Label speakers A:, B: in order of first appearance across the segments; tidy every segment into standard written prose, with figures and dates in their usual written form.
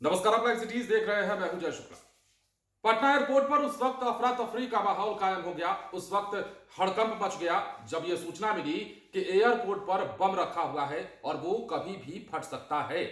A: नमस्कार, आप live cities देख रहे हैं। मैं हूं जय शुक्ला। पटना एयरपोर्ट पर उस वक्त अफरा तफरी का माहौल कायम हो गया, उस वक्त हड़कंप मच गया जब यह सूचना मिली कि एयरपोर्ट पर बम रखा हुआ है और वो कभी भी फट सकता है।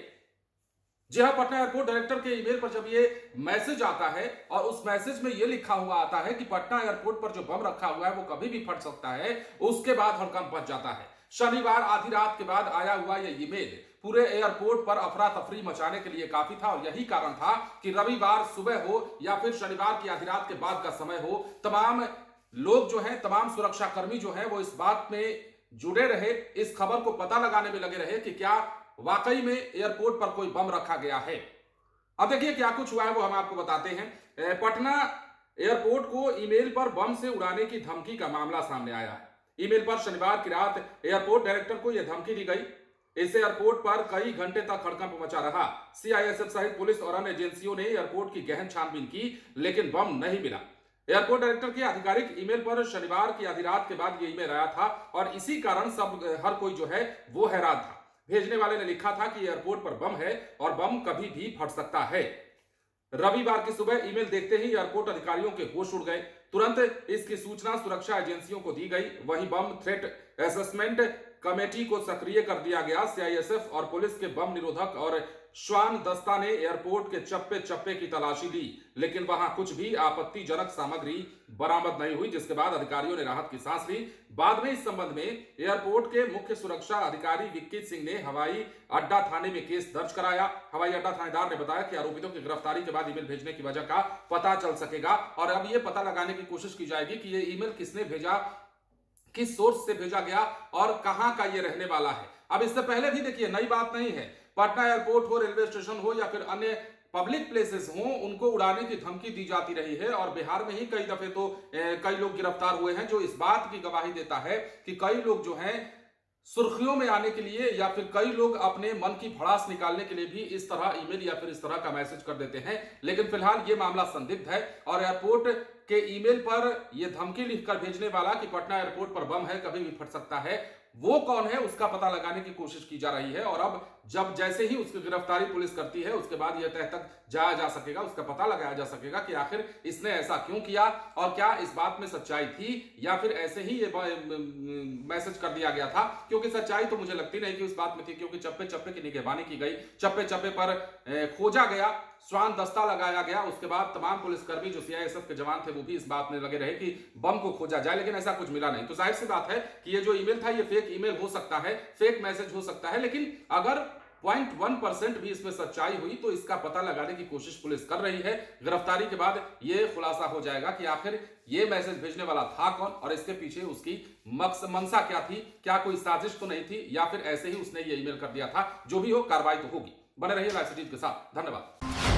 A: जी हां, पटना एयरपोर्ट डायरेक्टर के ईमेल पर जब ये मैसेज आता है और उस मैसेज में यह लिखा हुआ आता है कि पटना एयरपोर्ट पर जो बम रखा हुआ है वो कभी भी फट सकता है, उसके बाद हड़कंप मच जाता है। शनिवार आधी रात के बाद आया हुआ यह ईमेल पूरे एयरपोर्ट पर अफरा तफरी मचाने के लिए काफी था और यही कारण था कि रविवार सुबह हो या फिर शनिवार की आधी रात के बाद का समय हो, तमाम लोग जो हैं, तमाम सुरक्षा कर्मी जो हैं, वो इस बात में जुड़े रहे, इस खबर को पता लगाने में लगे रहे कि क्या वाकई में एयरपोर्ट पर कोई बम रखा गया है। अब देखिए क्या कुछ हुआ है वो हम आपको बताते हैं। पटना एयरपोर्ट को ईमेल पर बम से उड़ाने की धमकी का मामला सामने आया है। ईमेल पर शनिवार की रात एयरपोर्ट डायरेक्टर को यह धमकी दी गई। इस एयरपोर्ट पर कई घंटे तक हड़कंप मचा रहा। सीआईएसएफ सहित पुलिस और अन्य एजेंसियों ने एयरपोर्ट की गहन छानबीन की, लेकिन बम नहीं मिला। एयरपोर्ट डायरेक्टर के आधिकारिक ईमेल पर शनिवार की आधी रात के बाद यह ईमेल आया था और इसी कारण हर कोई जो है वो हैरान था। भेजने वाले ने लिखा था कि एयरपोर्ट पर बम है और बम कभी भी फट सकता है। रविवार की सुबह ईमेल देखते ही एयरपोर्ट अधिकारियों के होश उड़ गए। तुरंत इसकी सूचना सुरक्षा एजेंसियों को दी गई। वहीं बम थ्रेट असेसमेंट कमेटी को सक्रिय कर दिया गया। सीआईएसएफ और पुलिस के बम निरोधक और श्वान दस्ता ने एयरपोर्ट के चप्पे चप्पे की तलाशी ली, लेकिन वहां कुछ भी आपत्तिजनक सामग्री बरामद नहीं हुई, जिसके बाद अधिकारियों ने राहत की सांस ली। बाद में इस संबंध में एयरपोर्ट के मुख्य सुरक्षा अधिकारी विक्की सिंह ने हवाई अड्डा थाने में केस दर्ज कराया। हवाई अड्डा थानेदार ने बताया कि आरोपितों की गिरफ्तारी के बाद ईमेल भेजने की वजह का पता चल सकेगा और अब यह पता लगाने की कोशिश की जाएगी कि यह ईमेल किसने भेजा, किस सोर्स से भेजा गया और कहां का ये रहने वाला है। अब इससे पहले भी देखिए, नई बात नहीं है, पटना एयरपोर्ट हो, रेलवे स्टेशन हो या फिर अन्य पब्लिक प्लेसेस हो, उनको उड़ाने की धमकी दी जाती रही है और बिहार में ही कई दफे तो कई लोग गिरफ्तार हुए हैं, जो इस बात की गवाही देता है कि कई लोग जो हैं सुर्खियों में आने के लिए या फिर कई लोग अपने मन की भड़ास निकालने के लिए भी इस तरह ईमेल या फिर इस तरह का मैसेज कर देते हैं। लेकिन फिलहाल ये मामला संदिग्ध है और एयरपोर्ट के ईमेल पर यह धमकी लिखकर भेजने वाला कि पटना एयरपोर्ट पर बम है, कभी भी फट सकता है, वो कौन है उसका पता लगाने की कोशिश की जा रही है। और अब जब जैसे ही उसकी गिरफ्तारी पुलिस करती है, उसके बाद यह तह तक जाया जा सकेगा, उसका पता लगाया जा सकेगा कि आखिर इसने ऐसा क्यों किया और क्या इस बात में सच्चाई थी या फिर ऐसे ही ये मैसेज कर दिया गया था। क्योंकि सच्चाई तो मुझे लगती नहीं कि उस बात में थी, क्योंकि चप्पे चप्पे की निगहबानी की गई, चप्पे चप्पे पर खोजा गया, श्वान दस्ता लगाया गया। उसके बाद तमाम पुलिसकर्मी जो सीआईएसएफ के जवान थे वो भी इस बात में लगे रहे कि बम को खोजा जाए, लेकिन ऐसा कुछ मिला नहीं। तो जाहिर सी बात है कि ये जो ईमेल था ये फेक ईमेल हो सकता है, फेक मैसेज हो सकता है, लेकिन अगर 0.1% भी इसमें सच्चाई हुई तो इसका पता लगाने की कोशिश पुलिस कर रही है। गिरफ्तारी के बाद यह खुलासा हो जाएगा कि आखिर यह मैसेज भेजने वाला था कौन और इसके पीछे उसकी मंशा क्या थी, क्या कोई साजिश तो नहीं थी या फिर ऐसे ही उसने ये ईमेल कर दिया था। जो भी हो, कार्रवाई तो होगी। बने रहिए लाइव सिटीज के साथ। धन्यवाद।